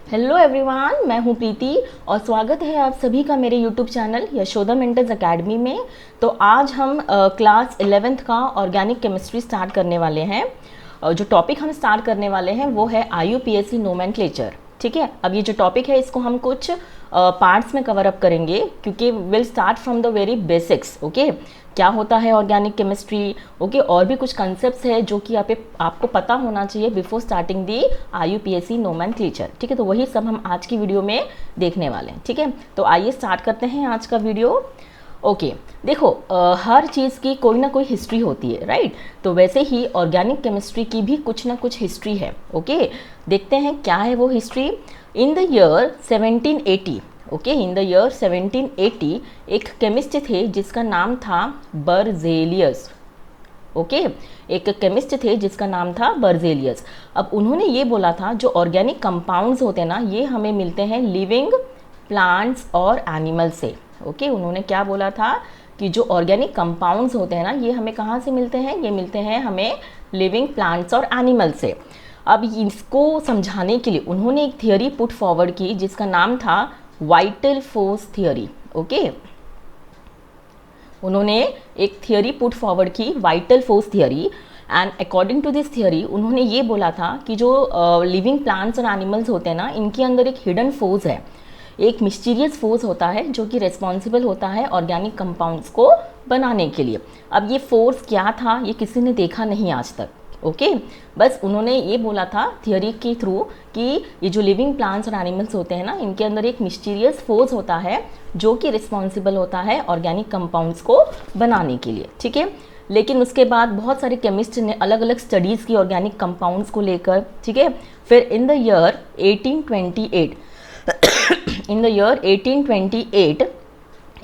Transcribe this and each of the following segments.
Hello everyone, मैं हूं प्रीति और स्वागत है आप सभी का मेरे YouTube channel Yashoda mentors academy में। तो आज हम क्लास 11th का ऑर्गेनिक केमिस्ट्री स्टार्ट करने वाले हैं। जो टॉपिक हम स्टार्ट करने वाले हैं वो है IUPAC नोमेनक्लेचर। ठीक है, अब ये जो टॉपिक है इसको हम कुछ पार्ट्स में कवर अप करेंगे क्योंकि will start from the very basics. Okay, क्या होता है ऑर्गेनिक केमिस्ट्री, ओके, और भी कुछ कंसेप्ट्स है जो कि आपको पता होना चाहिए before starting the IUPAC nomenclature. ठीक है, तो वही सब हम आज की वीडियो में देखने वाले हैं। ठीक है, तो आइए स्टार्ट करते हैं आज का वीडियो। ओके, देखो हर चीज़ की कोई ना कोई हिस्ट्री होती है, राइट। तो वैसे ही ऑर्गेनिक केमिस्ट्री की भी कुछ ना कुछ हिस्ट्री है। ओके, देखते हैं क्या है वो history. In the year 1780, okay, in the year 1780 एक केमिस्ट थे जिसका नाम था बर्जेलियस। ओके, एक केमिस्ट थे जिसका नाम था बर्जेलियस। अब उन्होंने ये बोला था जो ऑर्गेनिक कंपाउंड्स होते हैं ना, ये हमें मिलते हैं लिविंग प्लांट्स और एनिमल से। ओके, उन्होंने क्या बोला था कि जो ऑर्गेनिक कंपाउंड्स होते हैं ना, ये हमें कहाँ से मिलते हैं, ये मिलते हैं हमें लिविंग प्लांट्स और एनिमल से। अब इसको समझाने के लिए उन्होंने एक थियोरी पुट फॉरवर्ड की जिसका नाम था वाइटल फोर्स थियोरी। ओके, उन्होंने एक थियोरी पुट फॉरवर्ड की vital force theory, and according to this theory उन्होंने ये बोला था कि जो लिविंग प्लांट्स और एनिमल्स होते हैं ना, इनके अंदर एक हिडन फोर्स है, एक मिस्टीरियस फोर्स होता है जो कि रिस्पॉन्सिबल होता है ऑर्गेनिक कंपाउंड्स को बनाने के लिए। अब ये फोर्स क्या था ये किसी ने देखा नहीं आज तक। ओके, बस उन्होंने ये बोला था थियोरी के थ्रू कि ये जो लिविंग प्लांट्स और एनिमल्स होते हैं ना, इनके अंदर एक मिस्टीरियस फोर्स होता है जो कि रिस्पॉन्सिबल होता है ऑर्गेनिक कंपाउंड्स को बनाने के लिए। ठीक है, लेकिन उसके बाद बहुत सारे केमिस्ट ने अलग अलग स्टडीज़ की ऑर्गेनिक कंपाउंड्स को लेकर। ठीक है, फिर in the year 1828 in the year 1828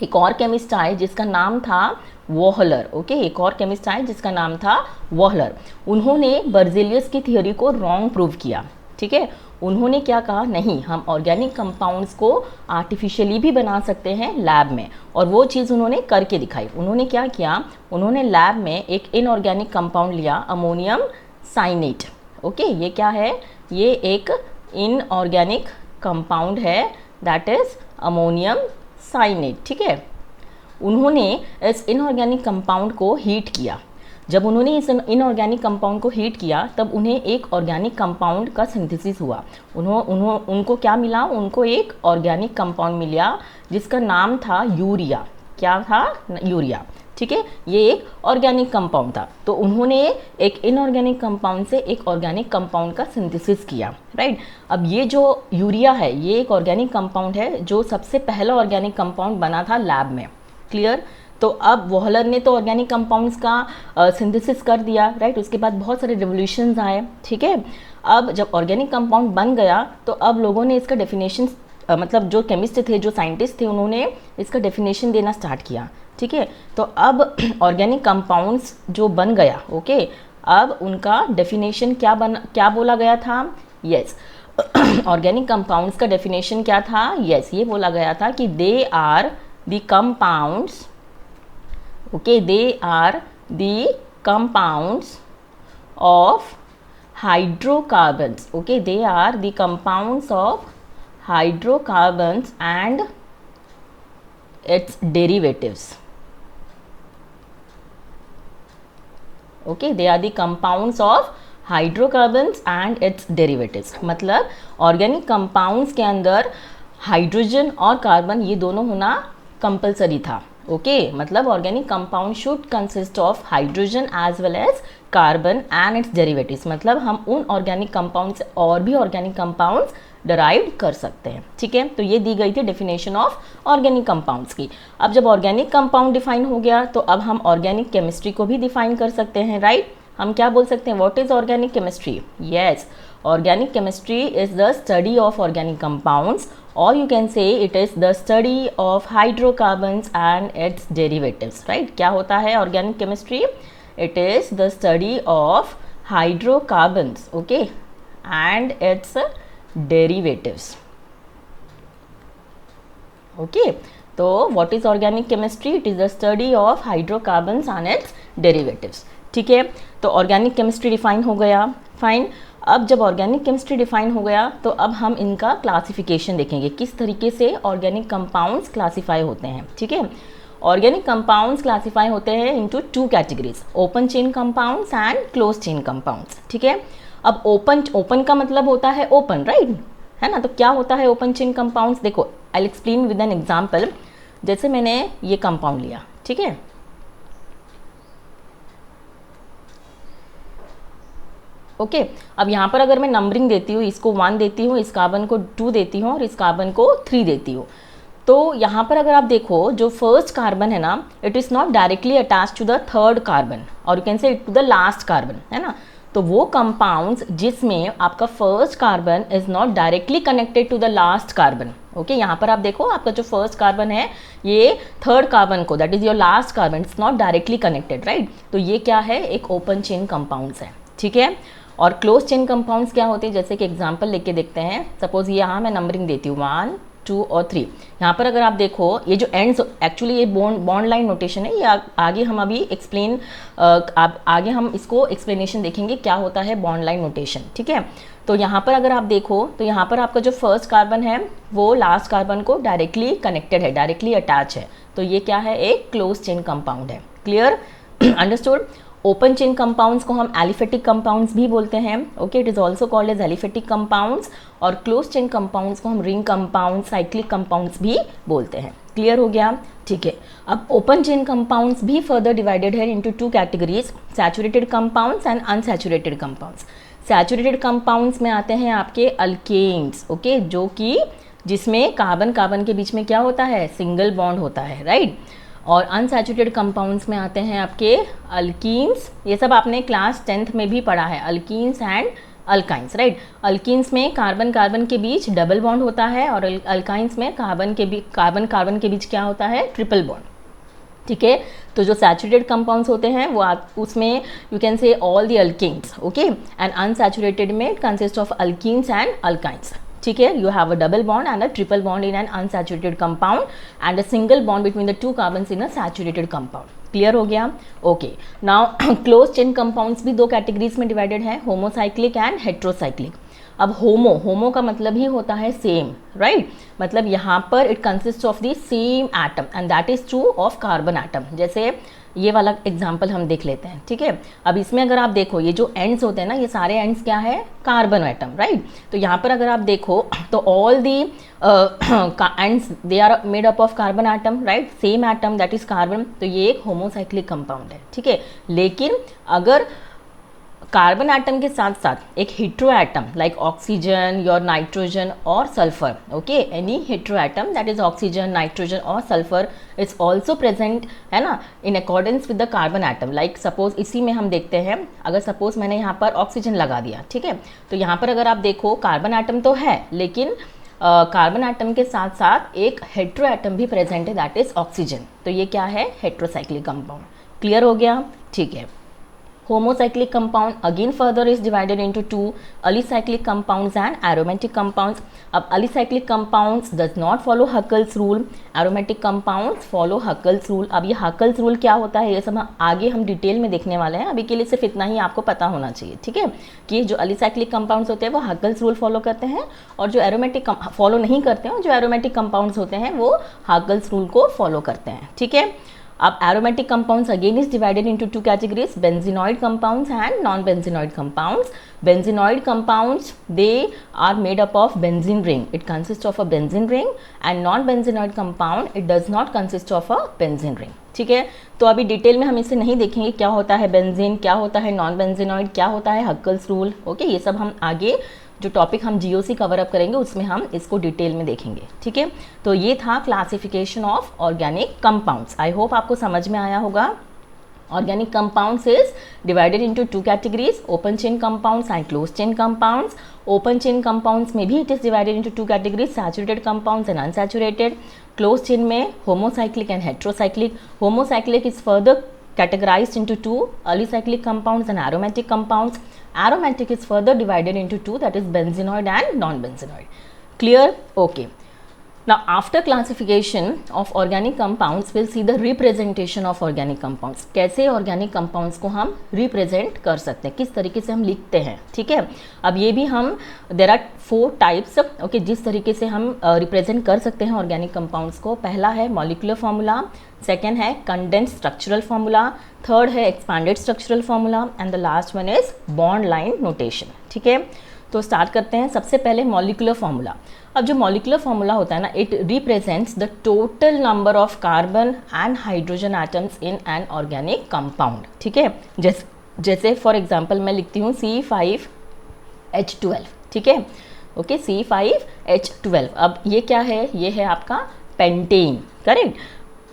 एक और केमिस्ट आए जिसका नाम था वॉहलर। ओके, एक और केमिस्ट आए जिसका नाम था वॉहलर। उन्होंने बर्जेलियस की थियोरी को रॉन्ग प्रूव किया। ठीक है, उन्होंने क्या कहा, नहीं, हम ऑर्गेनिक कंपाउंड्स को आर्टिफिशियली भी बना सकते हैं लैब में, और वो चीज़ उन्होंने करके दिखाई। उन्होंने क्या किया, उन्होंने लैब में एक इनऑर्गेनिक कंपाउंड लिया, अमोनियम साइनेट। ओके, ये क्या है, ये एक इनऑर्गेनिक कंपाउंड है, दैट इज अमोनियम साइनेट। ठीक है, उन्होंने इस इनऑर्गेनिक कंपाउंड को हीट किया। जब उन्होंने इस इनऑर्गेनिक कंपाउंड को हीट किया तब उन्हें एक ऑर्गेनिक कंपाउंड का सिंथेसिस हुआ। उनको क्या मिला, उनको एक ऑर्गेनिक कंपाउंड मिला जिसका नाम था यूरिया। क्या था, यूरिया। ठीक है, ये एक ऑर्गेनिक कंपाउंड था। तो उन्होंने एक इनऑर्गेनिक कंपाउंड से एक ऑर्गेनिक कंपाउंड का सिंथेसिस किया, राइट। अब ये जो यूरिया है ये एक ऑर्गेनिक कंपाउंड है जो सबसे पहला ऑर्गेनिक कंपाउंड बना था लैब में। क्लियर। तो अब वॉहलर ने तो ऑर्गेनिक कंपाउंड्स का सिंथेसिस कर दिया, राइट। उसके बाद बहुत सारे रिवोल्यूशंस आए। ठीक है, अब जब ऑर्गेनिक कंपाउंड बन गया तो अब लोगों ने इसका डेफिनेशन मतलब जो केमिस्ट थे, जो साइंटिस्ट थे, उन्होंने इसका डेफिनेशन देना स्टार्ट किया। ठीक है, तो अब ऑर्गेनिक कंपाउंड्स जो बन गया, ओके, अब उनका डेफिनेशन क्या बोला गया था, यस ऑर्गेनिक कंपाउंड्स का डेफिनेशन क्या था, यस ये बोला गया था कि they are the compounds, okay, they are the compounds of hydrocarbons. Okay, they are the compounds of hydrocarbons and its derivatives. Okay, they are the compounds of hydrocarbons and its derivatives. मतलब organic compounds के अंदर hydrogen और carbon ये दोनों होना compulsory था। Okay, मतलब organic compound should consist of hydrogen as well as carbon and its derivatives. मतलब हम उन ऑर्गेनिक कंपाउंड से और भी ऑर्गेनिक कंपाउंड्स डराइव कर सकते हैं। ठीक है, तो ये दी गई थी डेफिनेशन ऑफ ऑर्गेनिक कंपाउंड्स की। अब जब ऑर्गेनिक कंपाउंड डिफाइन हो गया तो अब हम ऑर्गेनिक केमिस्ट्री को भी डिफाइन कर सकते हैं, राइट। हम क्या बोल सकते हैं, what is organic chemistry, yes organic chemistry is the study of organic compounds, or you can say it is the study of hydrocarbons and its derivatives, right। क्या होता है organic chemistry, it is the study of hydrocarbons, okay, and its derivatives। okay, तो what is organic chemistry, it is the study of hydrocarbons and its derivatives। ठीक है, तो organic chemistry define हो गया, fine. अब जब ऑर्गेनिक केमिस्ट्री डिफाइन हो गया तो अब हम इनका क्लासिफिकेशन देखेंगे, किस तरीके से ऑर्गेनिक कंपाउंड्स क्लासीफाई होते हैं। ठीक है, ऑर्गेनिक कंपाउंड्स क्लासीफाई होते हैं into 2 categories, open chain compounds and close chain compounds. ठीक है, अब ओपन का मतलब होता है ओपन, राइट, है ना। तो क्या होता है ओपन चेन कंपाउंड्स, देखो I will explain with an example. जैसे मैंने ये कंपाउंड लिया, ठीक है, ओके अब यहाँ पर अगर मैं नंबरिंग देती हूँ, इसको 1 देती हूँ, इस कार्बन को 2 देती हूँ और इस कार्बन को 3 देती हूँ, तो यहाँ पर अगर आप देखो जो फर्स्ट कार्बन है ना, it is not directly attach to the third carbon और you can say to the last carbon, है ना। तो वो कंपाउंड्स जिसमें आपका first carbon is not directly connected to the last carbon, okay यहाँ पर आप देखो आपका जो फर्स्ट कार्बन है ये थर्ड कार्बन को, that is your last carbon, it's not directly connected, right. तो ये क्या है, एक ओपन चेन कंपाउंड्स है। ठीक है, और क्लोज चेन कंपाउंड्स क्या होते हैं, जैसे कि एग्जांपल लेके देखते हैं। सपोज यहाँ मैं नंबरिंग देती हूँ 1 2 और 3। यहाँ पर अगर आप देखो ये जो एंड्स, एक्चुअली ये बॉन्ड लाइन नोटेशन है, ये आगे हम अभी एक्सप्लेन आगे हम इसको एक्सप्लेनेशन देखेंगे क्या होता है बॉन्ड लाइन नोटेशन। ठीक है, तो यहाँ पर अगर आप देखो तो यहाँ पर आपका जो फर्स्ट कार्बन है वो लास्ट कार्बन को डायरेक्टली कनेक्टेड है, डायरेक्टली अटैच है, तो ये क्या है, एक क्लोज चेन कंपाउंड है। Clear, understood. Open chain compounds को हम एलिफेटिक कंपाउंड्स भी बोलते हैं, okay, it is also called as aliphatic compounds. और क्लोज चेन कंपाउंड्स को हम रिंग कंपाउंड, साइक्लिक कंपाउंड्स भी बोलते हैं। क्लियर हो गया, ठीक है। अब ओपन चेन कंपाउंड्स भी फर्दर डिवाइडेड है into 2 categories, saturated compounds and unsaturated compounds. Saturated compounds में आते हैं आपके अल्केन्स, ओके, जो कि जिसमें कार्बन कार्बन के बीच में क्या होता है, सिंगल बॉन्ड होता है, राइट। और अनसैचुरेटेड कंपाउंड्स में आते हैं आपके अल्कीन्स, ये सब आपने क्लास 10th में भी पढ़ा है, alkenes and alkynes, right. Alkenes में कार्बन कार्बन के बीच डबल बॉन्ड होता है और अल्काइंस में कार्बन कार्बन के बीच क्या होता है, ट्रिपल बॉन्ड। ठीक है, तो जो सैचुरेटेड कंपाउंड्स होते हैं वो उसमें you can say all the alkenes, okay, and unsaturated में consist of alkenes and alkynes. ठीक है, you have a double bond and a triple bond in an unsaturated compound and a single bond between the 2 carbons in a saturated compound. Clear हो गया, okay. Now close chain compounds भी 2 categories में divided है, homocyclic and heterocyclic. अब होमो का मतलब ही होता है सेम, राइट, मतलब यहाँ पर it consist of the same atom and that is true of carbon atom. जैसे ये वाला एग्जाम्पल हम देख लेते हैं। ठीक है, अब इसमें अगर आप देखो ये जो एंड्स होते हैं ना, ये सारे एंड्स क्या है, कार्बन एटम, राइट। तो यहाँ पर अगर आप देखो तो all the ends they are made up of carbon atom, right, same atom that is carbon. तो ये एक होमोसाइक्लिक कंपाउंड है। ठीक है, लेकिन अगर कार्बन एटम के साथ साथ एक hetero atom like oxygen, your nitrogen और sulphur, okay, any hetero atom that is oxygen, nitrogen और सल्फर इज ऑल्सो प्रेजेंट, है ना, in accordance with the carbon atom. Like suppose इसी में हम देखते हैं, अगर सपोज मैंने यहाँ पर ऑक्सीजन लगा दिया, ठीक है, तो यहाँ पर अगर आप देखो कार्बन एटम तो है, लेकिन कार्बन एटम के साथ साथ एक हेट्रो एटम भी प्रेजेंट है दैट इज ऑक्सीजन। तो ये क्या है, हेट्रोसाइक्लिक कंपाउंड। क्लियर हो गया, ठीक है। Homocyclic compound again further is divided into 2 alicyclic compounds and aromatic compounds. अब alicyclic compounds does not follow Huckel's rule, aromatic compounds follow Huckel's rule. अब ये Huckel's rule क्या होता है, ये सब आगे हम डिटेल में देखने वाले हैं, अभी के लिए सिर्फ इतना ही आपको पता होना चाहिए। ठीक है, कि जो alicyclic compounds होते हैं वो Huckel's rule फॉलो करते हैं और जो aromatic फॉलो नहीं करते हैं, जो aromatic compounds होते हैं वो Huckel's rule को फॉलो करते हैं। ठीक है, अब aromatic compounds again is divided into 2 categories, benzenoid compounds and non-benzenoid compounds. Benzenoid compounds, they are made up of benzene ring. It consists of a benzene ring, and non-benzenoid compound, it does not consist of a benzene ring. ठीक है, तो अभी detail में हम इसे नहीं देखेंगे, क्या होता है बेंजीन, क्या होता है नॉन बेंजीनॉइड, क्या होता है हक्कल्स रूल, ओके, ये सब हम आगे जो टॉपिक हम जीओसी कवर अप करेंगे उसमें हम इसको डिटेल में देखेंगे। ठीक है, तो ये था classification of organic compounds. I hope आपको समझ में आया होगा। Organic compounds is divided into 2 categories, open chain compounds and closed chain compounds. Open chain compounds में भी it is divided into 2 categories, saturated compounds and unsaturated. Closed chain में homocyclic and heterocyclic. Homocyclic is further categorized into 2 alicyclic compounds and aromatic compounds. Aromatic is further divided into 2, that is benzenoid and non-benzenoid. Clear? Okay. Now after classification of organic compounds we'll see the representation of organic compounds. कैसे organic compounds को हम represent कर सकते हैं, किस तरीके से हम लिखते हैं, ठीक है. अब ये भी हम there are 4 types, okay, जिस तरीके से हम represent कर सकते हैं organic compounds को. पहला है molecular formula, सेकेंड है condensed structural formula, थर्ड है expanded structural formula and the last one is bond line notation. ठीक है, तो स्टार्ट करते हैं. सबसे पहले मॉलिकुलर फार्मूला. अब जो मॉलिकुलर फार्मूला होता है ना, it represents the total number of carbon and hydrogen atoms in an organic compound. ठीक है, जैसे फॉर एग्जांपल मैं लिखती हूँ C5H12. ठीक है, ओके, C5H12. अब ये क्या है, ये है आपका पेंटेन, करेक्ट.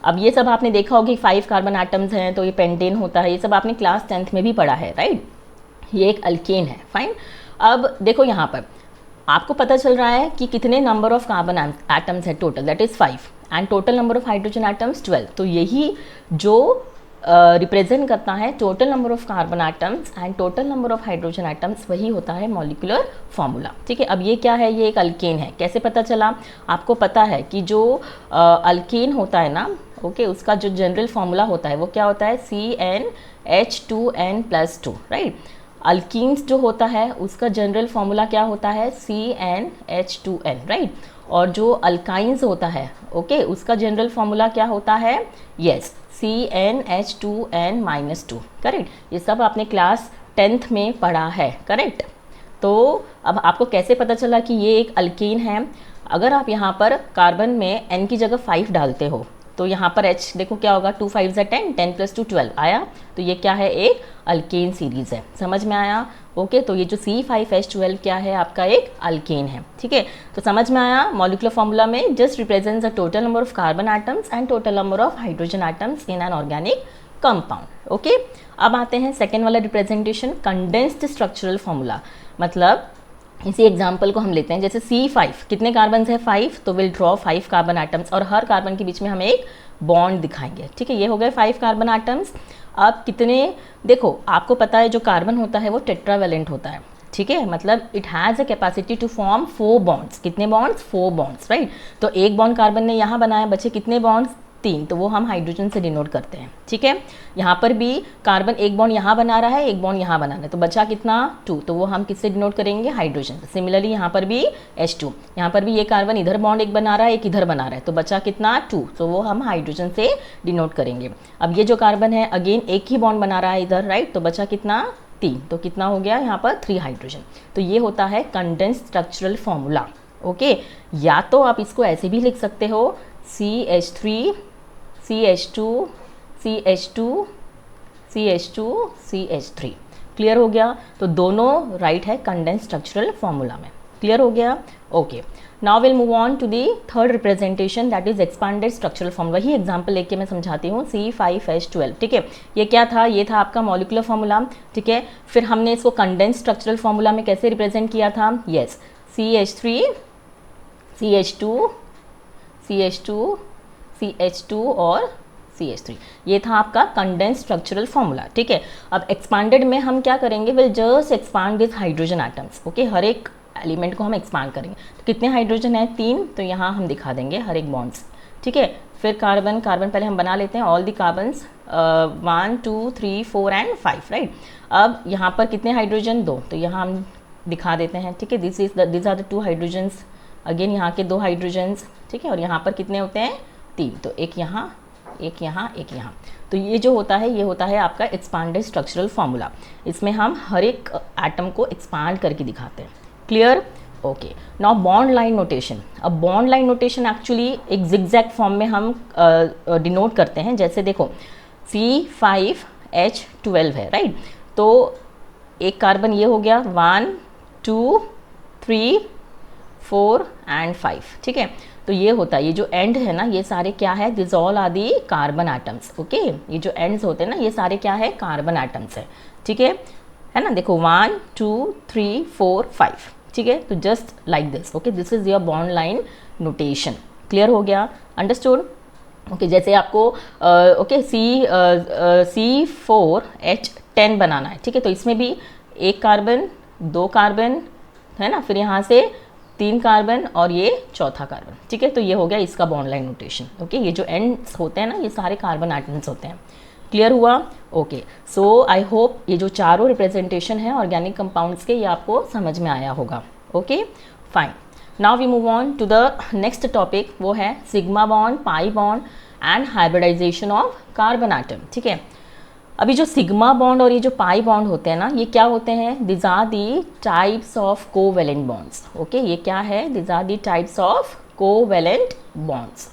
अब ये सब आपने देखा होगा कि 5 कार्बन एटम्स हैं तो ये पेंटेन होता है, ये सब आपने क्लास 10th में भी पढ़ा है, राइट. ये एक अल्केन है, फाइन. अब देखो यहाँ पर आपको पता चल रहा है कि कितने नंबर ऑफ कार्बन एटम्स है total, that is 5, and total number of hydrogen atoms 12. तो यही जो रिप्रेजेंट करता है total number of carbon atoms and total number of hydrogen atoms, वही होता है मॉलिक्यूलर फार्मूला. ठीक है, अब ये क्या है, ये एक अल्केन है. कैसे पता चला, आपको पता है कि जो अल्केन होता है ना, ओके, उसका जो जनरल फार्मूला होता है वो क्या होता है, CnH2n+2, राइट. अल्कीन्स जो होता है उसका जनरल फार्मूला क्या होता है, CnH2n, राइट. और जो अल्काइंस होता है, ओके, उसका जनरल फार्मूला क्या होता है, यस, CnH2n-2, करेक्ट. ये सब आपने क्लास 10th में पढ़ा है, करेक्ट. तो अब आपको कैसे पता चला कि ये एक अल्केन है. अगर आप यहाँ पर कार्बन में n की जगह 5 डालते हो तो यहाँ पर H देखो क्या होगा, 2 5 10, 10 + 2 12 आया. तो ये क्या है, एक अल्केन सीरीज है. समझ में आया, ओके. तो ये जो C5H12 क्या है, आपका एक अल्केन है. ठीक है, तो समझ में आया. मॉलिक्यूलर फार्मूला में just represents the total number of carbon atoms and total number of hydrogen atoms in an organic compound. Okay, अब आते हैं सेकेंड वाला रिप्रेजेंटेशन, कंडेंस्ड स्ट्रक्चरल फार्मूला. मतलब इसी एग्जाम्पल को हम लेते हैं, जैसे C5 कितने कार्बन है, 5, तो विल ड्रॉ 5 कार्बन एटम्स और हर कार्बन के बीच में हम एक बॉन्ड दिखाएंगे. ठीक है, ये हो गए 5 कार्बन एटम्स. अब कितने, देखो आपको पता है जो कार्बन होता है वो टेट्रावेलेंट होता है. ठीक है, मतलब it has a capacity to form 4 bonds. कितने बॉन्ड्स, 4 बॉन्ड्स, राइट. तो एक बॉन्ड कार्बन ने यहाँ बनाया, बचे कितने बॉन्ड्स, 3, तो वो हम हाइड्रोजन से डिनोट करते हैं. ठीक है, यहाँ पर भी कार्बन एक बॉन्ड यहाँ बना रहा है, एक बॉन्ड यहाँ बना रहा है, तो बचा कितना, 2, तो वो हम किससे डिनोट करेंगे, हाइड्रोजन. सिमिलरली यहाँ पर भी H2, यहाँ पर भी ये कार्बन इधर बॉन्ड एक बना रहा है, एक इधर बना रहा है, तो बचा कितना, 2, तो वो हम हाइड्रोजन से डिनोट करेंगे. अब ये जो कार्बन है अगेन एक ही बॉन्ड बना रहा है इधर, राइट, तो बचा कितना, 3, तो कितना हो गया यहाँ पर 3 हाइड्रोजन. तो ये होता है कंडेंस्ड स्ट्रक्चरल फॉर्मूला. ओके, या तो आप इसको ऐसे भी लिख सकते हो, CH3 CH2 CH2 CH2 CH3. Clear हो गया. तो दोनों राइट है कंडेंस्ड स्ट्रक्चरल फॉर्मूला में. क्लियर हो गया, okay. Now will move on to the third representation, that is expanded structural formula. वही एग्जांपल लेके मैं समझाती हूँ. C5H12. ठीक है, ये क्या था, ये था आपका मॉलिक्यूलर फॉर्मूला. ठीक है, फिर हमने इसको कंडेंस्ड स्ट्रक्चरल फॉर्मूला में कैसे रिप्रेजेंट किया था, yes, CH3 CH2 CH2 CH2 और CH3. ये था आपका कंडेंस्ड स्ट्रक्चरल फॉर्मूला. ठीक है, अब एक्सपांडेड में हम क्या करेंगे, will just expand this hydrogen atoms. Okay, हर एक एलिमेंट को हम एक्सपांड करेंगे. तो कितने हाइड्रोजन है, 3, तो यहाँ हम दिखा देंगे हर एक बॉन्ड्स. ठीक है, फिर कार्बन पहले हम बना लेते हैं, all the carbons 1 2 3 4 and 5, right. अब यहाँ पर कितने हाइड्रोजन, 2, तो यहाँ हम दिखा देते हैं. ठीक है, this are the 2 hydrogens. Again यहाँ के 2 हाइड्रोजन्स. ठीक है, और यहाँ पर कितने होते हैं, 3, तो एक यहाँ एक यहाँ एक यहाँ. तो ये जो होता है, ये होता है आपका एक्सपांडेड स्ट्रक्चरल फॉर्मूला. इसमें हम हर एक एटम को एक्सपांड करके दिखाते हैं. Clear, okay. Now bond line notation. अब बॉन्ड लाइन नोटेशन एक्चुअली एक जिगजैग फॉर्म में हम डिनोट करते हैं. जैसे देखो C5H12 है, राइट. तो एक कार्बन ये हो गया, 1 2 3 4 एंड 5. ठीक है, तो ये होता है, ये जो एंड है ना, ये सारे क्या है, this all are the carbon atoms. Okay, ये जो एंड्स होते हैं ना, ये सारे क्या है, कार्बन एटम्स है. ठीक है ना, देखो 1 2 3 4 5. ठीक है, तो just like this. Okay, this is your bond line notation. Clear हो गया, अंडरस्टूड. ओके, जैसे आपको ओके C4H10 बनाना है. ठीक है, तो इसमें भी एक कार्बन, 2 कार्बन है ना, फिर यहाँ से 3 कार्बन और ये चौथा कार्बन, ठीक है। तो ये हो गया इसका बॉन्ड लाइन नोटेशन, ओके। ये जो एंड्स होते हैं ना, ये सारे कार्बन एटम्स होते हैं। क्लियर हुआ? ओके। सो आई होप ये जो चारों रिप्रेजेंटेशन है ऑर्गेनिक कंपाउंड्स के, ये आपको समझ में आया होगा। Okay fine. Now we move on to the next topic, वो है sigma bond, pi bond and hybridisation of carbon atom, ठीक है। अभी जो सिग्मा बॉन्ड और ये जो पाई बॉन्ड होते हैं ना, ये क्या होते हैं? This are the types of covalent bonds, okay. ये क्या है? This are the types of covalent bonds,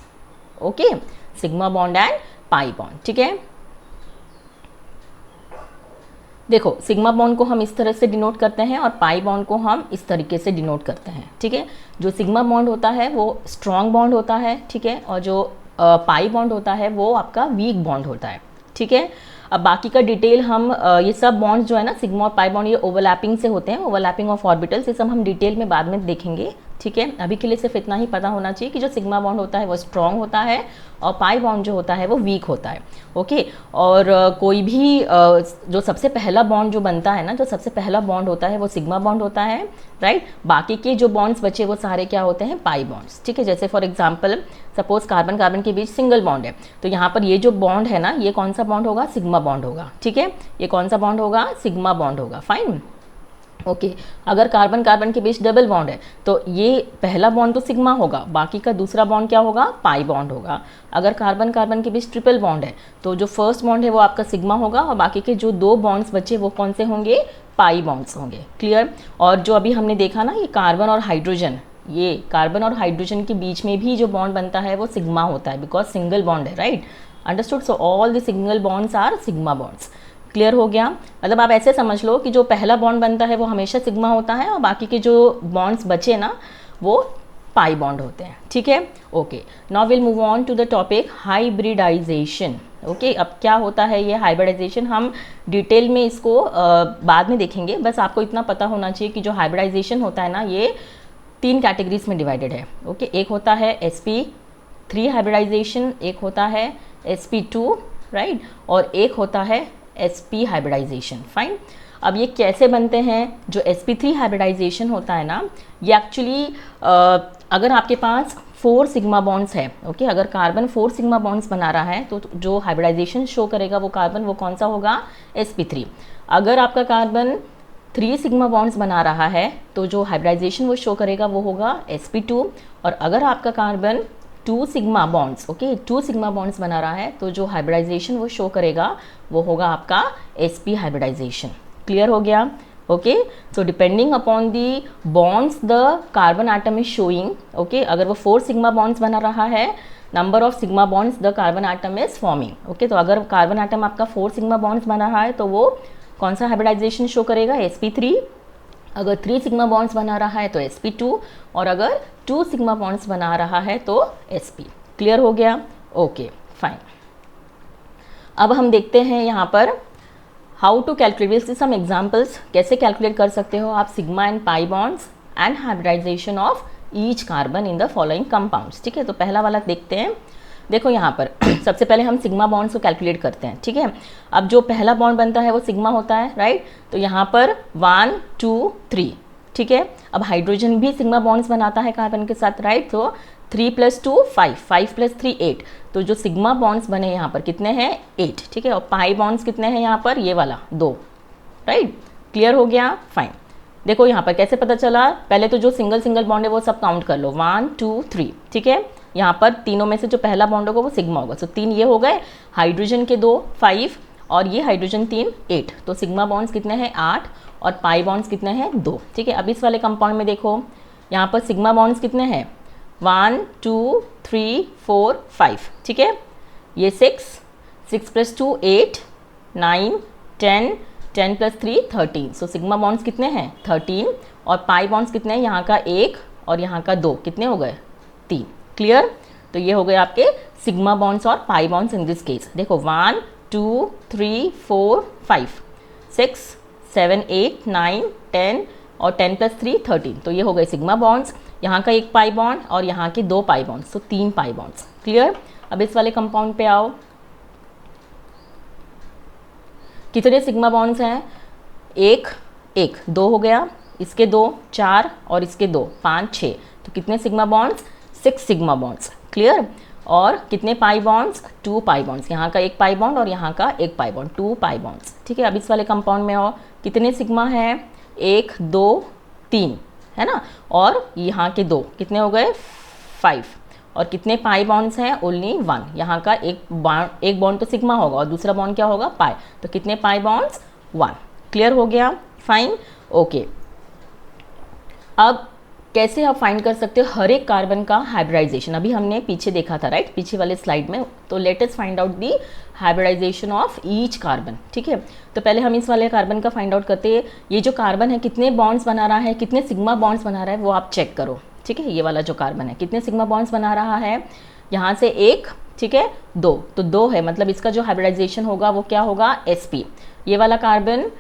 okay. Sigma bond and pi bond, ठीक है। देखो, सिग्मा बॉन्ड को हम इस तरह से डिनोट करते हैं और पाई बॉन्ड को हम इस तरीके से डिनोट करते हैं, ठीक है। जो सिग्मा बॉन्ड होता है वो स्ट्रॉन्ग बॉन्ड होता है, ठीक है, और जो पाई बॉन्ड होता है वो आपका वीक बॉन्ड होता है, ठीक है। अब बाकी का डिटेल हम ये सब बॉन्ड्स जो है ना, सिग्मा और पाई बॉन्ड, ये ओवरलैपिंग से होते हैं, ओवरलैपिंग ऑफ ऑर्बिटल्स, ये सब हम डिटेल में बाद में देखेंगे, ठीक है। अभी के लिए सिर्फ इतना ही पता होना चाहिए कि जो सिग्मा बॉन्ड होता है वो स्ट्रॉन्ग होता है और पाई बॉन्ड जो होता है वो वीक होता है, ओके। और कोई भी जो सबसे पहला बॉन्ड जो बनता है ना, जो सबसे पहला बॉन्ड होता है वो सिग्मा बॉन्ड होता है, राइट। बाकी के जो बॉन्ड्स बचे वो सारे क्या होते हैं? पाई बॉन्ड्स, ठीक है। जैसे for example suppose carbon carbon के बीच सिंगल बॉन्ड है, तो यहाँ पर ये जो बॉन्ड है ना, ये कौन सा बॉन्ड होगा? सिग्मा बॉन्ड होगा, ठीक है। ये कौन सा बॉन्ड होगा? सिग्मा बॉन्ड होगा, फाइन, ओके। अगर कार्बन कार्बन के बीच डबल बॉन्ड है तो ये पहला बॉन्ड तो सिग्मा होगा, बाकी का दूसरा बॉन्ड क्या होगा? पाई बॉन्ड होगा। अगर कार्बन कार्बन के बीच ट्रिपल बॉन्ड है तो जो फर्स्ट बॉन्ड है वो आपका सिग्मा होगा और बाकी के जो 2 बॉन्ड्स बचे वो कौन से होंगे? पाई बॉन्ड्स होंगे, क्लियर। और जो अभी हमने देखा ना, ये कार्बन और हाइड्रोजन, ये कार्बन और हाइड्रोजन के बीच में भी जो बॉन्ड बनता है वो सिग्मा होता है, बिकॉज सिंगल बॉन्ड है, right. Understood? So all the single bonds are sigma bonds. Clear हो गया? मतलब आप ऐसे समझ लो कि जो पहला बॉन्ड बनता है वो हमेशा सिग्मा होता है और बाकी के जो बॉन्ड्स बचे ना वो पाई बॉन्ड होते हैं, ठीक है। Okay, now will move on to the topic hybridisation, okay. अब क्या होता है ये हाइब्रिडाइजेशन, हम डिटेल में इसको बाद में देखेंगे, बस आपको इतना पता होना चाहिए कि जो हाइब्रिडाइजेशन होता है ना, ये 3 कैटेगरीज में डिवाइडेड है, ओके। एक होता है sp3 हाइब्रिडाइजेशन, एक होता है sp2, राइट, और एक होता है sp हाइब्रिडाइजेशन, फाइन। अब ये कैसे बनते हैं? जो sp3 हाइब्रिडाइजेशन होता है ना, ये एक्चुअली अगर आपके पास 4 सिग्मा बॉन्ड्स है, ओके, अगर कार्बन 4 सिग्मा बॉन्ड्स बना रहा है तो जो हाइब्रिडाइजेशन शो करेगा वो कार्बन वो कौन सा होगा? sp3। अगर आपका कार्बन 3 सिग्मा बॉन्ड्स बना रहा है तो जो हाइब्रिडाइजेशन वो शो करेगा वो होगा sp2। और अगर आपका carbon 2 sigma bonds, okay, 2 sigma bonds बना रहा है तो जो हाइब्रिडाइजेशन वो शो करेगा वो होगा आपका sp हाइब्रिडाइजेशन। क्लियर हो गया? Okay, so depending upon the bonds the carbon atom is showing, okay. अगर वो 4 सिग्मा बॉन्ड्स बना रहा है, number of sigma bonds the carbon atom is forming, okay. तो अगर कार्बन एटम आपका 4 सिग्मा बॉन्ड्स बना रहा है तो वो कौन सा हाइब्रिडाइजेशन शो करेगा? sp3। अगर 3 सिग्मा बॉन्ड्स बना रहा है तो sp2, और अगर 2 सिग्मा बॉन्ड्स बना रहा है तो sp। क्लियर हो गया? Okay fine. अब हम देखते हैं यहाँ पर how to calculate with some examples, कैसे कैलकुलेट कर सकते हो आप sigma and pi bonds and hybridisation of each carbon in the following compounds, ठीक है। तो पहला वाला देखते हैं। देखो यहाँ पर सबसे पहले हम सिग्मा बॉन्ड्स को कैलकुलेट करते हैं, ठीक है। अब जो पहला बॉन्ड बनता है वो सिग्मा होता है, राइट। तो यहाँ पर 1 2 3, ठीक है। अब हाइड्रोजन भी सिग्मा बॉन्ड्स बनाता है कार्बन के साथ, राइट। तो 3 + 2 5, 5 + 3 8। तो जो सिग्मा बॉन्ड्स बने यहाँ पर कितने हैं? 8, ठीक है। और पाई बॉन्ड्स कितने हैं यहाँ पर? ये वाला 2, राइट। क्लियर हो गया? फाइन। देखो यहाँ पर कैसे पता चला, पहले तो जो सिंगल सिंगल बॉन्ड है वो सब काउंट कर लो, 1 2 3, ठीक है। यहाँ पर तीनों में से जो पहला बॉन्ड होगा वो सिग्मा होगा, सो 3 ये हो गए। हाइड्रोजन के 2 5 और ये हाइड्रोजन 3 8, तो सिग्मा बॉन्ड्स कितने हैं? 8, और पाई बॉन्ड्स कितने हैं? 2, ठीक है। अब इस वाले कंपाउंड में देखो यहाँ पर सिग्मा बॉन्ड्स कितने हैं? 1 2 3 4 5, ठीक है। ये 6 + 2 8 9 10 10 + 3 13, सो सिग्मा बॉन्ड्स कितने हैं? 13, और पाई बॉन्ड्स कितने हैं? यहाँ का 1 और यहाँ का 2, कितने हो गए? 3। क्लियर? तो ये हो गए आपके सिग्मा बॉन्ड्स और pi bonds in this case. देखो 1 2 3 4 5 6 7 8 9 10 और 10 + 3 13, तो ये हो गए सिग्मा बॉन्ड्स। यहाँ का 1 पाई बॉन्ड और यहाँ के 2 पाई बॉन्ड्स, तो 3 पाई बॉन्ड्स। क्लियर? अब इस वाले कंपाउंड पे आओ, कितने सिग्मा बॉन्ड्स हैं? 1 1 2 हो गया। इसके 2 4 और इसके 2 5 6, तो कितने sigma bonds? 6 sigma bonds. Clear? और कितने पाई बॉन्ड्स? 2 pi bonds. यहाँ का एक पाई बॉन्ड और यहाँ का एक पाई बॉन्ड, 2 पाई बॉन्ड्स। ठीक है, अब इस वाले कंपाउंड में और कितने सिग्मा है? 1 2 3 है ना, और यहाँ के 2 कितने हो गए? 5। और कितने पाई बॉन्ड्स हैं? ओनली 1। यहाँ का एक बॉन्ड तो सिग्मा होगा और दूसरा बॉन्ड क्या होगा? पाई। तो कितने पाई बॉन्ड्स? 1। क्लियर हो गया? Fine, okay. अब कैसे आप फाइंड कर सकते हो हर एक कार्बन का हाइब्रिडाइजेशन? अभी हमने पीछे देखा था, राइट, पीछे वाले स्लाइड में। तो let us find out the hybridisation of each carbon. ठीक है, तो पहले हम इस वाले कार्बन का फाइंड आउट करते हैं। ये जो कार्बन है कितने बॉन्ड्स बना रहा है, कितने सिग्मा बॉन्ड्स बना रहा है, वो आप चेक करो। ठीक है, ये वाला जो कार्बन है कितने सिग्मा बॉन्ड्स बना रहा है? यहाँ से 1, ठीक है, 2, तो 2 है, मतलब इसका जो हाइब्रिडाइजेशन होगा वो क्या होगा? sp। ये वाला कार्बन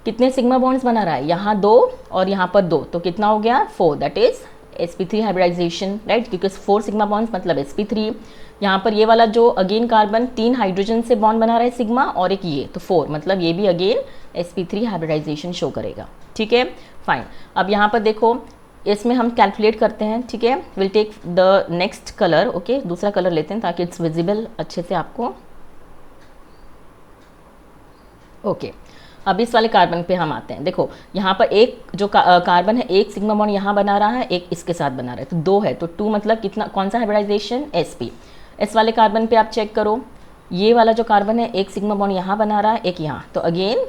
कितने सिग्मा बॉन्ड्स बना रहा है? यहाँ 2 और यहाँ पर 2, तो कितना हो गया? 4, that is sp3 hybridisation, right, क्योंकि 4 सिग्मा बॉन्ड्स मतलब sp3। यहाँ पर ये वाला जो अगेन कार्बन 3 हाइड्रोजन से बॉन्ड बना रहा है सिग्मा और एक ये, तो 4, मतलब ये भी अगेन sp3 हाइब्रिडाइजेशन शो करेगा। ठीक है, फाइन। अब यहाँ पर देखो, इसमें हम कैलकुलेट करते हैं। ठीक है, will take the next colour. Okay, दूसरा कलर लेते हैं ताकि इट्स विजिबल अच्छे से आपको। ओके, अब इस वाले कार्बन पे हम आते हैं। देखो यहाँ पर एक जो कार्बन है, एक सिग्मा बॉन्ड यहाँ बना रहा है, एक इसके साथ बना रहा है, तो 2 है, तो 2 मतलब कितना, कौन सा हाइब्रिडाइजेशन? sp। इस वाले कार्बन पे आप चेक करो, ये वाला जो कार्बन है एक सिग्मा बॉन्ड यहाँ बना रहा है, एक यहाँ, तो अगेन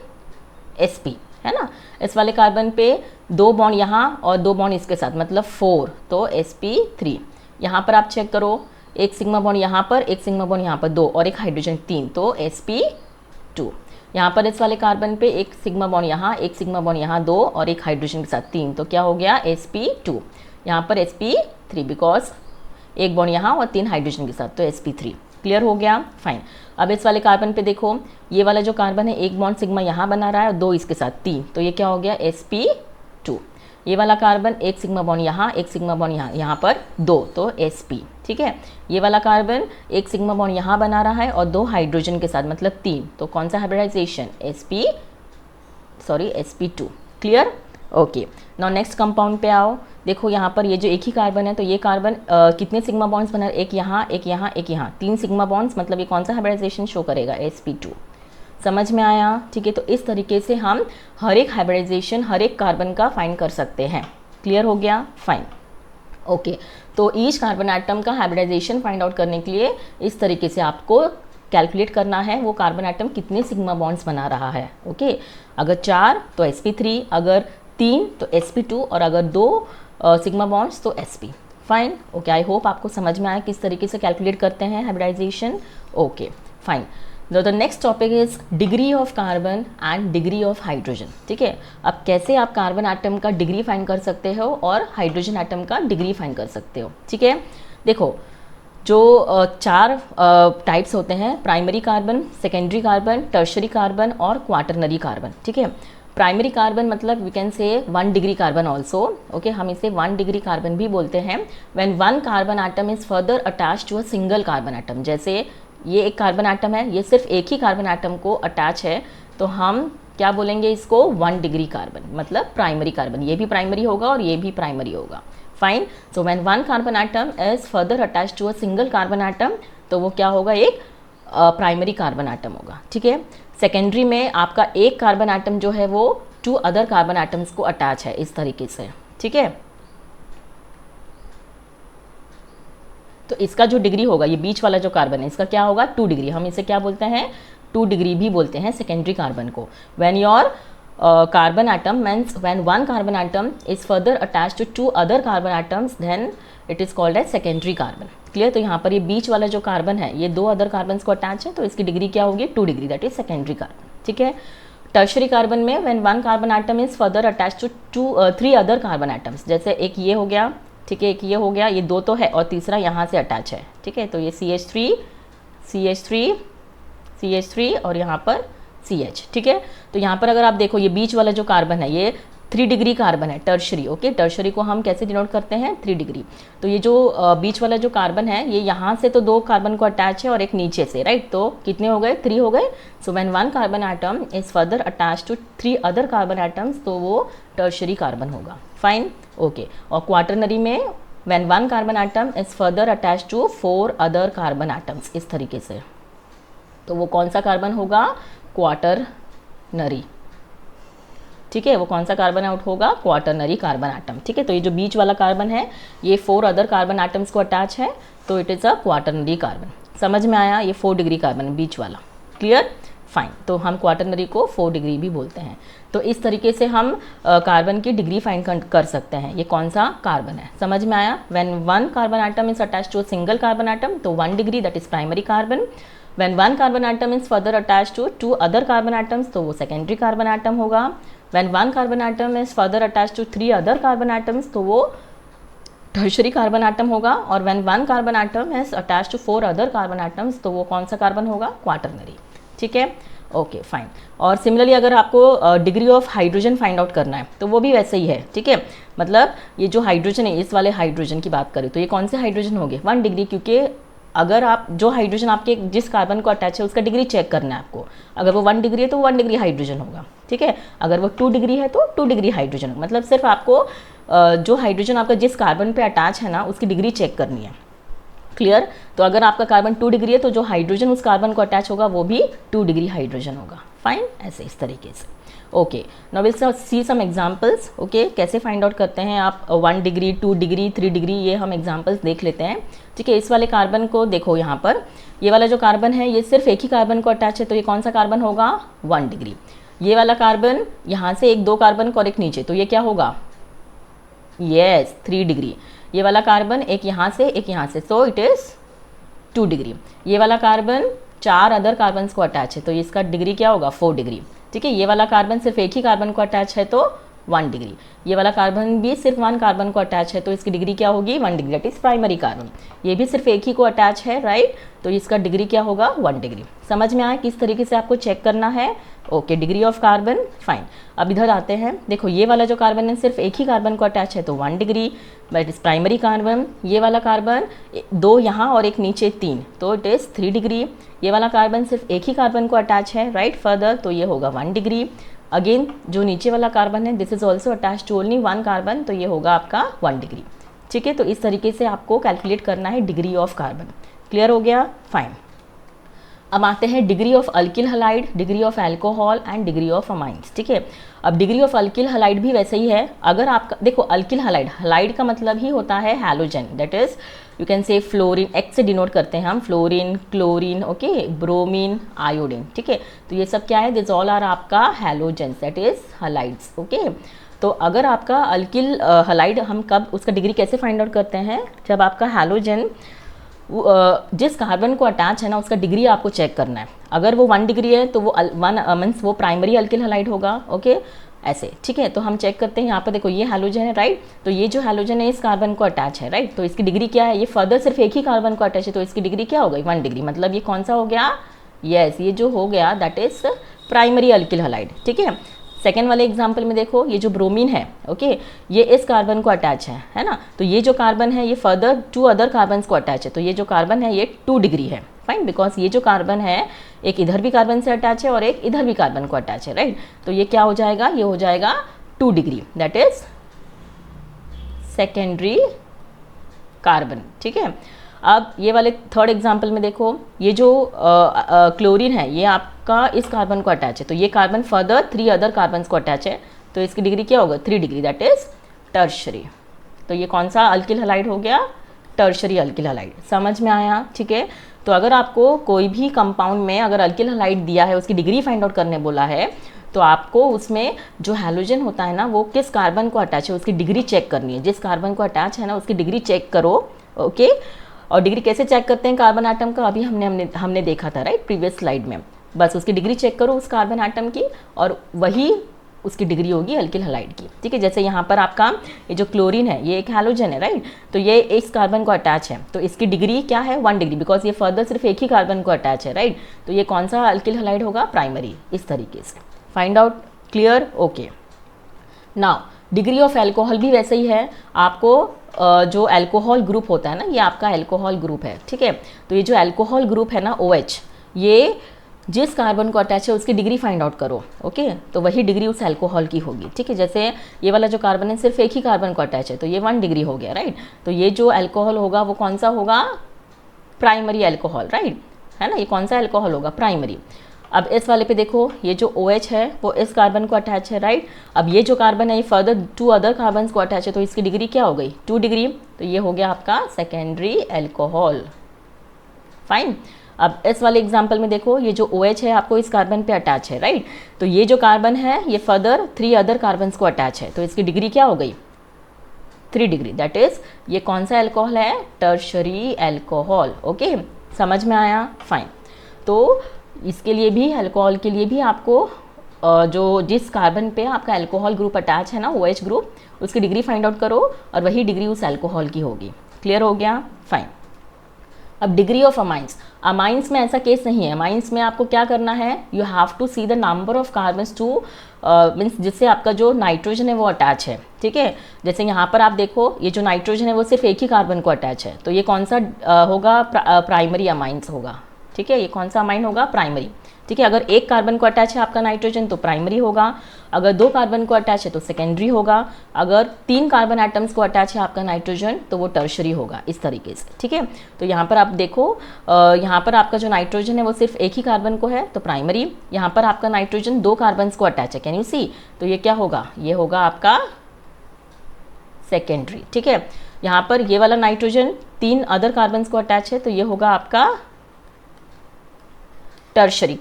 sp है ना। इस वाले कार्बन पे 2 बॉन्ड यहाँ और 2 बॉन्ड इसके साथ, मतलब 4, तो sp3। यहाँ पर आप चेक करो, एक सिग्मा बॉन्ड यहाँ पर, एक सिग्मा बॉन्ड यहाँ पर, 2 और एक हाइड्रोजन 3, तो sp2। यहाँ पर इस वाले कार्बन पे एक सिग्मा बॉन्ड यहाँ, एक सिग्मा बॉन्ड यहाँ, 2 और एक हाइड्रोजन के साथ 3, तो क्या हो गया? sp2। यहाँ पर sp3 बिकॉज एक बॉन्ड यहाँ और 3 हाइड्रोजन के साथ, तो sp3। क्लियर हो गया? फाइन। अब इस वाले कार्बन पे देखो, ये वाला जो कार्बन है एक बॉन्ड सिग्मा यहाँ बना रहा है और 2 इसके साथ, 3, तो ये क्या हो गया? sp2। ये वाला कार्बन एक सिग्मा बॉन्ड यहाँ, एक सिग्मा बॉन्ड यहाँ, यहाँ पर 2, तो sp। ठीक है, ये वाला कार्बन एक सिग्मा बॉन्ड यहाँ बना रहा है और 2 हाइड्रोजन के साथ, मतलब 3, तो कौन सा hybridisation? sp2। Clear? Okay, now next compound पे आओ। देखो यहाँ पर ये जो एक ही कार्बन है, तो ये कार्बन कितने सिग्मा बॉन्ड्स बना रहे? एक यहाँ, एक यहाँ, एक यहाँ, 3 सिग्मा बॉन्ड्स, मतलब ये कौन सा हाइब्रिडाइजेशन शो करेगा? sp2। समझ में आया? ठीक है, तो इस तरीके से हम हर एक हाइब्रिडाइजेशन हर एक कार्बन का फाइंड कर सकते हैं। क्लियर हो गया? Fine, okay. तो ईच कार्बन एटम का हाइब्रिडाइजेशन फाइंड आउट करने के लिए इस तरीके से आपको कैलकुलेट करना है वो कार्बन एटम कितने सिग्मा बॉन्ड्स बना रहा है। ओके, अगर 4 तो sp3, अगर 3 तो sp2 और अगर 2 सिग्मा बॉन्ड्स तो sp। Fine, okay. I hope आपको समझ में आया किस तरीके से कैलकुलेट करते हैं hybridisation. Okay, fine. The next topic is degree of carbon and degree of hydrogen. ठीक है, अब कैसे आप कार्बन एटम का डिग्री फाइंड कर सकते हो और हाइड्रोजन एटम का डिग्री फाइंड कर सकते हो। ठीक है, देखो जो 4 टाइप्स होते हैं, primary carbon, secondary carbon, tertiary carbon और क्वाटरनरी कार्बन। ठीक है, प्राइमरी कार्बन मतलब we can say 1 degree carbon also. Okay, हम इसे 1 डिग्री कार्बन भी बोलते हैं। When 1 carbon atom is further attach to a single carbon atom, जैसे ये एक कार्बन एटम है, ये सिर्फ एक ही कार्बन एटम को अटैच है, तो हम क्या बोलेंगे इसको? 1 डिग्री कार्बन, मतलब प्राइमरी कार्बन। ये भी प्राइमरी होगा और ये भी प्राइमरी होगा। Fine, so when 1 carbon atom is further attach to a single carbon atom, तो वो क्या होगा? एक प्राइमरी कार्बन एटम होगा। ठीक है, सेकेंडरी में आपका एक कार्बन एटम जो है वो 2 अदर कार्बन एटम्स को अटैच है, इस तरीके से। ठीक है, तो इसका जो डिग्री होगा, ये बीच वाला जो कार्बन है, इसका क्या होगा? 2 डिग्री। हम इसे क्या बोलते हैं? 2 डिग्री भी बोलते हैं सेकेंडरी कार्बन को। When your carbon atom means when 1 carbon atom is further attach to 2 other carbon atoms, then it is called as secondary carbon. Clear? तो यहाँ पर ये बीच वाला जो कार्बन है, ये 2 अदर कार्बन को अटैच है, तो इसकी डिग्री क्या होगी? 2 degree, that is secondary carbon. ठीक है, टर्शरी कार्बन में when 1 carbon atom is further attach to 3 other carbon atoms, जैसे एक ये हो गया, ठीक है, एक ये हो गया, ये 2 तो है और तीसरा यहाँ से अटैच है। ठीक है, तो ये CH3 और यहाँ पर CH। ठीक है, तो यहाँ पर अगर आप देखो, ये बीच वाला जो कार्बन है ये 3 डिग्री कार्बन है, टर्शरी। ओके, टर्शरी को हम कैसे डिनोट करते हैं? 3 डिग्री। तो ये जो बीच वाला जो कार्बन है, ये यहाँ से तो 2 कार्बन को अटैच है और एक नीचे से, राइट? तो कितने हो गए? 3 हो गए। So when 1 carbon atom is further attach to 3 other carbon atoms, तो वो टर्शरी कार्बन होगा। Fine, okay. और क्वाटरनरी में when one carbon atom is further attach to 4 other carbon atoms, इस तरीके से, तो वो कौन सा कार्बन होगा? क्वाटरनरी। ठीक है, वो कौन सा कार्बन आउट होगा? Quaternary carbon atom. ठीक है, तो ये जो बीच वाला कार्बन है ये 4 अदर कार्बन एटम्स को अटैच है, तो it is a quaternary carbon. समझ में आया? ये 4 डिग्री कार्बन बीच वाला। क्लियर? फाइन। तो हम क्वाटरनरी को 4 डिग्री भी बोलते हैं। तो इस तरीके से हम कार्बन की डिग्री फाइंड कर सकते हैं, ये कौन सा कार्बन है। समझ में आया? When one carbon atom is attach to a single carbon atom, तो 1 degree, that is primary carbon. When one carbon atom is further attach to 2 other carbon atoms, तो वो सेकेंडरी कार्बन एटम होगा। When one carbon atom is further attach to 3 other carbon atoms, तो वो tertiary carbon atom होगा। और when one carbon atom is attach to 4 other carbon atoms, तो वो कौन सा कार्बन होगा? क्वाटरनरी। ठीक है, ओके फाइन। और सिमिलरली अगर आपको degree of hydrogen find out करना है तो वो भी वैसे ही है। ठीक है, मतलब ये जो हाइड्रोजन है, इस वाले हाइड्रोजन की बात करें तो ये कौन से हाइड्रोजन हो गए? 1 डिग्री, क्योंकि अगर आप जो हाइड्रोजन आपके जिस कार्बन को अटैच है उसका डिग्री चेक करना है आपको। अगर वो 1 डिग्री है तो 1 डिग्री हाइड्रोजन होगा। ठीक है, अगर वो 2 डिग्री है तो 2 डिग्री हाइड्रोजन होगा। मतलब सिर्फ आपको जो हाइड्रोजन आपका जिस कार्बन पे अटैच है ना उसकी डिग्री चेक करनी है। क्लियर? तो अगर आपका कार्बन 2 डिग्री है तो जो हाइड्रोजन उस कार्बन को अटैच होगा वो भी 2 डिग्री हाइड्रोजन होगा। फाइन, ऐसे इस तरीके से। Okay, now will see some examples. Okay, कैसे फाइंड आउट करते हैं आप 1 डिग्री, 2 डिग्री, 3 डिग्री, ये हम एग्जांपल्स देख लेते हैं। ठीक है, इस वाले कार्बन को देखो, यहाँ पर ये वाला जो कार्बन है ये सिर्फ एक ही कार्बन को अटैच है, तो ये कौन सा कार्बन होगा? 1 डिग्री। ये वाला कार्बन यहाँ से 1-2 कार्बन को और एक नीचे, तो ये क्या होगा? Yes, 3 degree. ये वाला कार्बन एक यहाँ से एक यहाँ से, सो इट इज़ 2 डिग्री। ये वाला कार्बन 4 अदर कार्बन को अटैच है, तो इसका डिग्री क्या होगा? 4 डिग्री। ठीक है, ये वाला कार्बन सिर्फ एक ही कार्बन को अटैच है तो 1 डिग्री। ये वाला कार्बन भी सिर्फ 1 कार्बन को अटैच है, तो इसकी डिग्री क्या होगी? 1 degree, that is primary carbon. ये भी सिर्फ एक ही को अटैच है, राइट? तो इसका डिग्री क्या होगा? 1 डिग्री। समझ में आया किस तरीके से आपको चेक करना है? Okay, degree of carbon. Fine, अब इधर आते हैं। देखो, ये वाला जो कार्बन है सिर्फ एक ही कार्बन को अटैच है तो 1 degree, that is primary carbon. ये वाला कार्बन 2 यहाँ और एक नीचे 3, तो इट इज़ 3 डिग्री। ये वाला कार्बन सिर्फ एक ही कार्बन को अटैच है, राइट, फर्दर, तो ये होगा 1 डिग्री। अगेन जो नीचे वाला कार्बन है this is also attach to only 1 carbon, तो ये होगा आपका 1 डिग्री। ठीक है, तो इस तरीके से आपको कैलकुलेट करना है डिग्री ऑफ कार्बन। क्लियर हो गया? फाइन। अब आते हैं degree of alkyl halide, degree of alcohol and degree of amines. ठीक है, अब डिग्री ऑफ अल्किल हलाइड भी वैसे ही है। अगर आपका देखो, अल्किल हलाइड, हलाइड का मतलब ही होता है halogen, that is you can से फ्लोरीन, एक्स से डिनोट करते हैं हम, fluorine, chlorine, okay, bromine, iodine. ठीक है, तो ये सब क्या है? दिस ऑल आर आपका halogens, that is halides. Okay, तो अगर आपका अल्किल हलाइड, हम कब उसका डिग्री कैसे फाइंड आउट करते हैं? जब आपका हैलोजन जिस कार्बन को अटैच है ना उसका डिग्री आपको चेक करना है। अगर वो 1 डिग्री है तो वो 1 मीन्स वो प्राइमरी अल्किल हलाइड होगा। ओके, ऐसे। ठीक है, तो हम चेक करते हैं। यहाँ पर देखो, ये हैलोजन है, राइट? तो ये जो हैलोजन है इस कार्बन को अटैच है, राइट? तो इसकी डिग्री क्या है? ये फर्दर सिर्फ एक ही कार्बन को अटैच है, तो इसकी डिग्री क्या हो गई? 1 डिग्री। मतलब ये कौन सा हो गया? यस, ये जो हो गया that is primary alkyl halide. ठीक है, सेकेंड वाले एग्जाम्पल में देखो, ये जो ब्रोमीन है, ओके, ये इस कार्बन को अटैच है ना? तो ये जो कार्बन है ये फर्दर 2 अदर कार्बन को अटैच है, तो ये जो कार्बन है ये 2 डिग्री है। फाइन, बिकॉज ये जो कार्बन है एक इधर भी कार्बन से अटैच है और एक इधर भी कार्बन को अटैच है, राइट? तो ये क्या हो जाएगा? ये हो जाएगा 2 degree, that is secondary carbon. ठीक है, अब ये वाले थर्ड एग्जाम्पल में देखो, ये जो क्लोरीन है ये आपका इस कार्बन को अटैच है, तो ये कार्बन फर्दर 3 अदर कार्बन को अटैच है, तो इसकी डिग्री क्या होगा? 3 डिग्री, दैट इज टर्शरी। तो ये कौन सा अल्किल हलाइड हो गया? Tertiary alkyl halide. समझ में आया? ठीक है, तो अगर आपको कोई भी कंपाउंड में अगर अल्किल हलाइड दिया है, उसकी डिग्री फाइंड आउट करने बोला है, तो आपको उसमें जो हैलोजन होता है ना वो किस कार्बन को अटैच है उसकी डिग्री चेक करनी है। जिस कार्बन को अटैच है ना उसकी डिग्री चेक करो। ओके, और डिग्री कैसे चेक करते हैं कार्बन एटम का? अभी हमने देखा था, राइट, प्रीवियस स्लाइड में। बस उसकी डिग्री चेक करो उस कार्बन एटम की, और वही उसकी डिग्री होगी अल्किल हलाइड की। ठीक है, जैसे यहाँ पर आपका ये जो क्लोरीन है ये एक हैलोजन है, राइट? तो ये इस कार्बन को अटैच है, तो इसकी डिग्री क्या है? 1 डिग्री, बिकॉज ये फर्दर सिर्फ एक ही कार्बन को अटैच है, राइट? तो ये कौन सा अल्किल हलाइड होगा? प्राइमरी। इस तरीके से find out. Clear? Okay, now degree of alcohol भी वैसे ही है। आपको जो एल्कोहल ग्रुप होता है ना, ये आपका एल्कोहल ग्रुप है। ठीक है, तो ये जो एल्कोहल ग्रुप है ना OH, ये जिस कार्बन को अटैच है उसकी डिग्री फाइंड आउट करो। ओके, तो वही डिग्री उस अल्कोहल की होगी। ठीक है, जैसे ये वाला जो कार्बन है सिर्फ एक ही कार्बन को अटैच है तो ये 1 डिग्री हो गया, राइट। तो ये जो अल्कोहल होगा वो कौन सा होगा, प्राइमरी अल्कोहल, राइट, है ना। ये कौन सा अल्कोहल होगा, प्राइमरी। अब इस वाले पे देखो, ये जो OH है वो इस कार्बन को अटैच है, राइट। अब ये जो कार्बन है ये फर्दर 2 अदर कार्बन को अटैच है तो इसकी डिग्री क्या हो गई, 2 डिग्री। तो ये हो गया आपका सेकेंडरी अल्कोहल, फाइन। अब इस वाले एग्जाम्पल में देखो, ये जो OH है आपको इस कार्बन पे अटैच है, राइट। तो ये जो कार्बन है ये फर्दर 3 अदर कार्बन को अटैच है तो इसकी डिग्री क्या हो गई, 3 डिग्री। दैट इज ये कौन सा अल्कोहल है, टर्शरी अल्कोहल। ओके, समझ में आया, फाइन। तो इसके लिए भी, अल्कोहल के लिए भी आपको जो जिस कार्बन पे आपका अल्कोहल ग्रुप अटैच है ना, OH ग्रुप, उसकी डिग्री फाइंड आउट करो और वही डिग्री उस अल्कोहल की होगी। क्लियर हो गया, फाइन। अब डिग्री ऑफ अमाइंस, अमाइंस में ऐसा केस नहीं है। अमाइंस में आपको क्या करना है, you have to see the number of carbons to means जिससे आपका जो नाइट्रोजन है वो अटैच है। ठीक है, जैसे यहाँ पर आप देखो ये जो नाइट्रोजन है वो सिर्फ एक ही कार्बन को अटैच है तो ये कौन सा होगा, प्राइमरी अमाइंस होगा। ठीक है, ये कौन सा अमाइन होगा, प्राइमरी। ठीक है, अगर एक कार्बन को अटैच है आपका नाइट्रोजन तो प्राइमरी होगा, अगर 2 कार्बन को अटैच है तो सेकेंडरी होगा, अगर 3 कार्बन एटम्स को अटैच है आपका नाइट्रोजन तो वो टर्शरी होगा, इस तरीके से। ठीक है, तो यहाँ पर आप देखो, यहाँ पर आपका जो नाइट्रोजन है वो सिर्फ एक ही कार्बन को है तो प्राइमरी, यहाँ पर आपका नाइट्रोजन 2 कार्बन को अटैच है, कैन यू सी, तो ये क्या होगा, ये होगा आपका सेकेंडरी। ठीक है, यहाँ पर ये वाला नाइट्रोजन 3 अदर कार्बन को अटैच है तो ये होगा आपका टर्शरी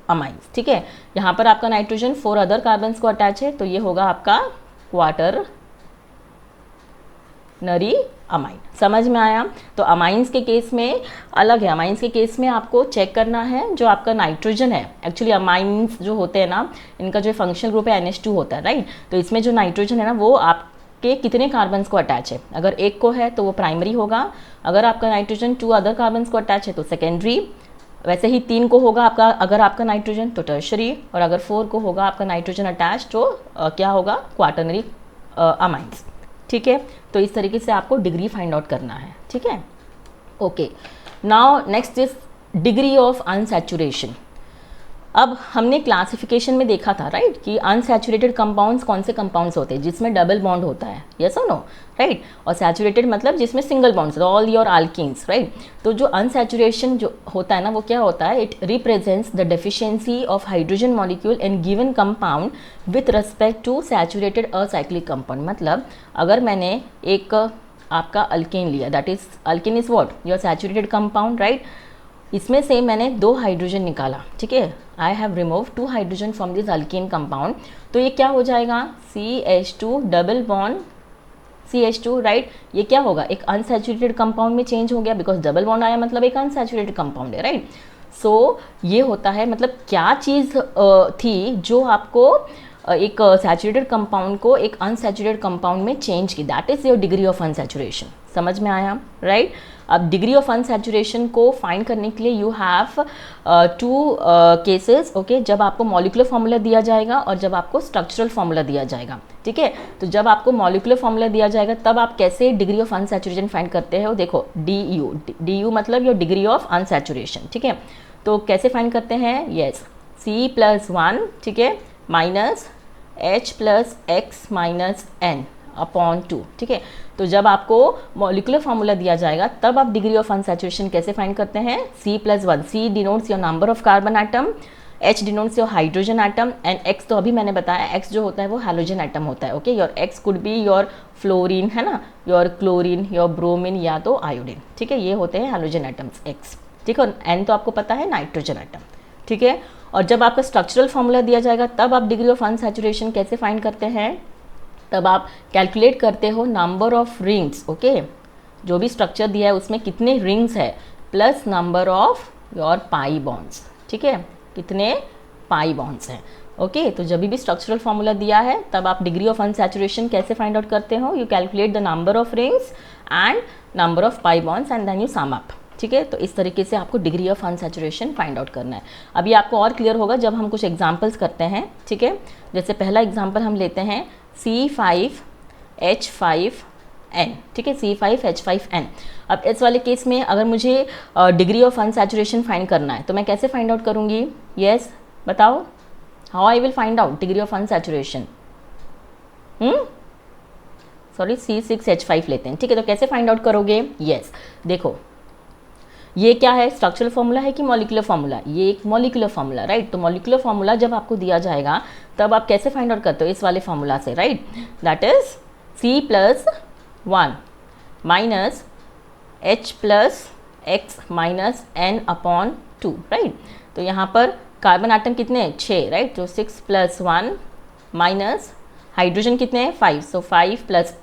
अमाइंस। ठीक है, यहाँ पर आपका नाइट्रोजन 4 अदर कार्बन्स को अटैच है तो ये होगा आपका क्वाटरनरी अमाइन। समझ में आया। तो अमाइंस के केस में अलग है, अमाइंस के केस में आपको चेक करना है जो आपका नाइट्रोजन है। एक्चुअली अमाइंस जो होते हैं ना, इनका जो फंक्शनल ग्रुप है NH2 होता है, राइट। तो इसमें जो नाइट्रोजन है ना वो आपके कितने कार्बन्स को अटैच है, अगर एक को है तो वो प्राइमरी होगा, अगर आपका नाइट्रोजन 2 अदर कार्बन्स को अटैच है तो सेकेंडरी, वैसे ही 3 को होगा आपका अगर आपका नाइट्रोजन तो टर्शरी, और अगर 4 को होगा आपका नाइट्रोजन अटैच तो क्या होगा, क्वाटरनरी अमाइंस। ठीक है, तो इस तरीके से आपको डिग्री फाइंड आउट करना है। ठीक है, okay. Now next is degree of unsaturation. अब हमने क्लासिफिकेशन में देखा था, राइट, कि अनसैचुरेटेड कंपाउंड्स कौन से कंपाउंड्स होते हैं जिसमें डबल बॉन्ड होता है, यस और नो, राइट, और सैचुरेटेड मतलब जिसमें single bonds, all your alkenes, right. तो जो अनसैचुरेशन जो होता है ना वो क्या होता है, it represents the deficiency of hydrogen molecule in given compound with respect to saturated acyclic compound. मतलब अगर मैंने एक आपका अल्केन लिया, that is alkane is what, your saturated compound, right, इसमें से मैंने 2 हाइड्रोजन निकाला, ठीक है, I have remove 2 hydrogen from this alkane compound, तो ये क्या हो जाएगा, CH2 double bond CH2, right. ये क्या होगा, एक अनसैचुरेटेड कंपाउंड में चेंज हो गया, बिकॉज डबल बॉन्ड आया मतलब एक अनसैचुरेटेड कंपाउंड है, राइट। सो ये होता है, मतलब क्या चीज़ थी जो आपको एक सैचुरेटेड कंपाउंड को एक अनसैचुरेटेड कंपाउंड में चेंज की, that is your degree of unsaturation. समझ में आया, राइट। अब डिग्री ऑफ अनसैचुरेशन को फाइंड करने के लिए यू हैव 2 केसेस, ओके, जब आपको मॉलिक्यूलर फार्मूला दिया जाएगा और जब आपको स्ट्रक्चरल फार्मूला दिया जाएगा। ठीक है, तो जब आपको मॉलिक्यूलर फार्मूला दिया जाएगा तब आप कैसे डिग्री ऑफ अनसैचुरेशन फाइंड करते हो, देखो DU मतलब योर डिग्री ऑफ अनसैचुरेशन। ठीक है, तो कैसे फाइंड करते हैं, यस, C+1, ठीक है, माइनस H+X-N अपॉन 2। ठीक है, तो जब आपको मॉलिक्यूलर फार्मूला दिया जाएगा तब आप डिग्री ऑफ अनसैचुरेशन कैसे फाइंड करते हैं, C+1, C denotes your number of carbon atom, H denotes your hydrogen atom, and X तो अभी मैंने बताया X जो होता है वो हैलोजन एटम होता है। Okay, your X could be your fluorine, है ना, योर क्लोरीन, योर ब्रोमीन या तो आयोडीन। ठीक है, ये होते हैं हैलोजन एटम्स X। ठीक है, N तो आपको पता है नाइट्रोजन एटम। ठीक है, और जब आपका स्ट्रक्चरल फार्मूला दिया जाएगा तब आप डिग्री ऑफ अनसैचुरेशन कैसे फाइंड करते हैं, तब आप कैलकुलेट करते हो नंबर ऑफ रिंग्स। ओके, जो भी स्ट्रक्चर दिया है उसमें कितने रिंग्स है plus number of your pi bonds. ठीक है, कितने पाई बॉन्ड्स हैं। ओके, तो जब भी स्ट्रक्चरल फार्मूला दिया है तब आप डिग्री ऑफ अनसैचुरेशन कैसे फाइंड आउट करते हो, you calculate the number of rings and number of pi bonds and then you sum up. ठीक है, तो इस तरीके से आपको degree of unsaturation find out करना है। अभी आपको और क्लियर होगा जब हम कुछ एग्जांपल्स करते हैं। ठीक है, जैसे पहला एग्जांपल हम लेते हैं C5H5 N, ठीक है, C5H5N। अब इस वाले केस में अगर मुझे डिग्री ऑफ अनसैचुरेशन फाइंड करना है तो मैं कैसे फाइंड आउट करूँगी? यस, बताओ, how I will find out degree of unsaturation? Sorry, C6H5 लेते हैं, ठीक है। तो कैसे फाइंड आउट करोगे? यस, देखो ये क्या है, स्ट्रक्चरल फॉर्मूला है कि मॉलिक्यूलर फॉर्मूला? ये एक मॉलिक्यूलर फॉर्मूला, राइट। तो मॉलिक्यूलर फॉर्मूला जब आपको दिया जाएगा तब आप कैसे फाइंड आउट करते हो? इस वाले फॉर्मूला से, right. That is C+1 minus H+X minus N/2, right. तो यहाँ पर कार्बन आइटम कितने हैं? 6, राइट। तो 6+1 माइनस हाइड्रोजन कितने हैं? 5। सो 5 प्लस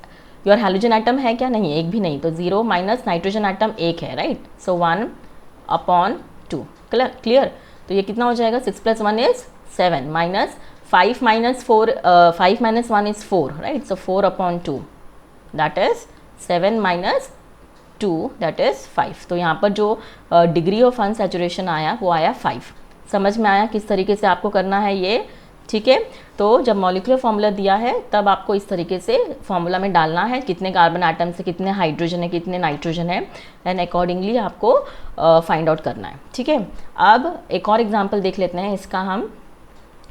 योर हैलोजन आइटम है क्या? नहीं, एक भी नहीं, तो 0 माइनस नाइट्रोजन आइटम 1 है, राइट। सो 1/2, क्लियर। तो ये कितना हो जाएगा? 6 + 1 is 7 minus 5 minus 4, 5 minus 1 is 4, right. So 4/2 that is 7 minus 2 that is 5। तो यहाँ पर जो डिग्री ऑफ अनसैचुरेशन आया वो आया 5। समझ में आया किस तरीके से आपको करना है ये? ठीक है। तो जब मॉलिक्यूलर फॉर्मूला दिया है तब आपको इस तरीके से फॉर्मूला में डालना है कितने कार्बन आइटम से कितने हाइड्रोजन है, कितने नाइट्रोजन है, एंड अकॉर्डिंगली आपको फाइंड आउट करना है, ठीक है। अब एक और एग्जांपल देख लेते हैं इसका हम।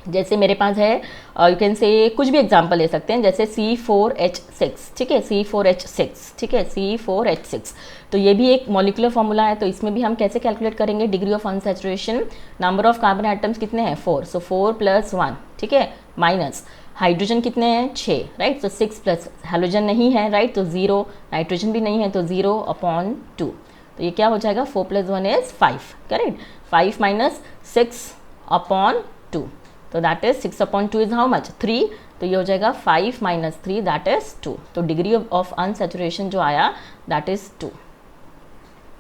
जैसे मेरे पास है, यू कैन से कुछ भी एग्जांपल ले सकते हैं, जैसे C4H6, ठीक है, C4H6, ठीक है, C4H6। तो ये भी एक मॉलिक्यूलर फॉर्मूला है। तो इसमें भी हम कैसे कैलकुलेट करेंगे degree of unsaturation? Number of carbon atoms कितने हैं? 4, सो 4 + 1, ठीक है, माइनस हाइड्रोजन कितने हैं? 6, राइट। तो 6 प्लस हैलोजन नहीं है, राइट, तो 0, नाइट्रोजन भी नहीं है, तो 0/2। तो ये क्या हो जाएगा? 4 + 1 इज 5, करेक्ट। 5 माइनस 6/2, तो that is 6/2 is how much? 3। तो ये हो जाएगा 5 माइनस 3 दैट इज 2। तो डिग्री ऑफ अनसैचुरेशन जो आया दैट इज 2।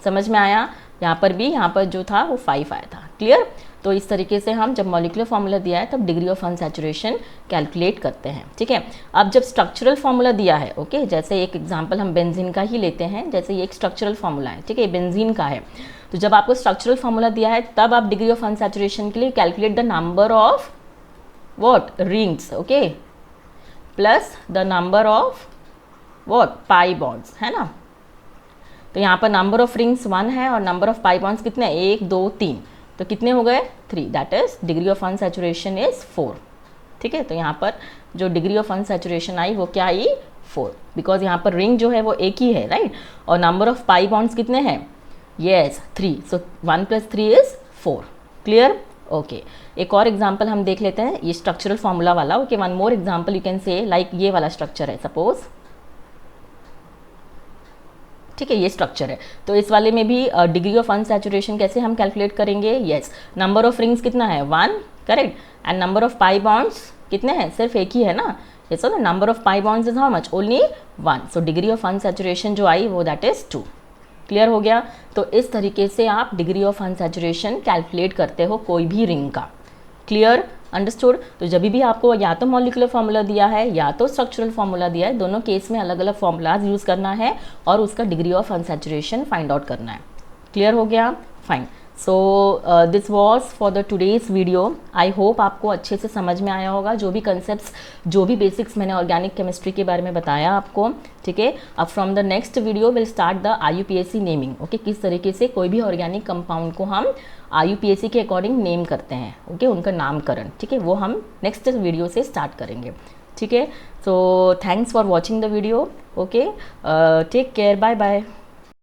समझ में आया? यहाँ पर भी, यहाँ पर जो था वो 5 आया था, क्लियर। तो इस तरीके से हम जब मॉलिक्यूलर फॉर्मूला दिया है तब डिग्री ऑफ अनसैचुरेशन कैलकुलेट करते हैं, ठीक है। अब जब स्ट्रक्चरल फॉर्मूला दिया है, ओके, जैसे एक एग्जांपल हम बेंजीन का ही लेते हैं, जैसे ये एक स्ट्रक्चरल फॉर्मूला है, ठीक है, बेंजीन का है। तो जब आपको स्ट्रक्चरल फॉर्मूला दिया है तब आप डिग्री ऑफ अनसैचुरेशन के लिए calculate the number of what rings, okay, plus the number of what pi bonds, है ना। तो यहाँ पर नंबर ऑफ रिंग्स 1 है और नंबर ऑफ पाई बॉन्ड्स कितने? 1 2 3। तो कितने हो गए? 3, that is degree of unsaturation is 4, ठीक है। तो यहाँ पर जो डिग्री ऑफ अनसैचुरेशन आई वो क्या आई? 4, बिकॉज यहाँ पर रिंग जो है वो एक ही है, राइट। और नंबर ऑफ पाई बॉन्ड्स कितने हैं? Yes, 3। So 1 + 3 is 4, clear, okay. एक और एग्जांपल हम देख लेते हैं, ये स्ट्रक्चरल फॉर्मूला वाला, okay. One more example you can से, लाइक ये वाला स्ट्रक्चर है सपोज, ठीक है, ये स्ट्रक्चर है। तो इस वाले में भी डिग्री ऑफ अनसैचुरेशन कैसे हम कैलकुलेट करेंगे? यस, नंबर ऑफ रिंग्स कितना है? 1, correct, and number of pi bonds कितने हैं? सिर्फ एक ही है ना। Yes, so number of pi bonds is how much? Only 1। So degree of unsaturation जो आई वो दैट इज 2, क्लियर हो गया। तो इस तरीके से आप डिग्री ऑफ अनसैचुरेशन कैलकुलेट करते हो कोई भी रिंग का, क्लियर, अंडरस्टूड। तो जब भी आपको या तो मॉलिक्यूलर फॉर्मूला दिया है या तो स्ट्रक्चरल फॉर्मूला दिया है, दोनों केस में अलग अलग फॉर्मूलाज यूज़ करना है और उसका degree of unsaturation find out करना है, क्लियर हो गया, fine. So this was for the today's video. I hope आपको अच्छे से समझ में आया होगा जो भी कंसेप्ट्स, जो भी बेसिक्स मैंने ऑर्गेनिक केमिस्ट्री के बारे में बताया आपको, ठीक है। अब from the next video will start the IUPAC naming, okay, किस तरीके से कोई भी ऑर्गेनिक कंपाउंड को हम IUPAC के अकॉर्डिंग नेम करते हैं, ओके, उनका नामकरण, ठीक है, वो हम नेक्स्ट वीडियो से स्टार्ट करेंगे, ठीक है। So thanks for watching the video, okay, take care, bye bye.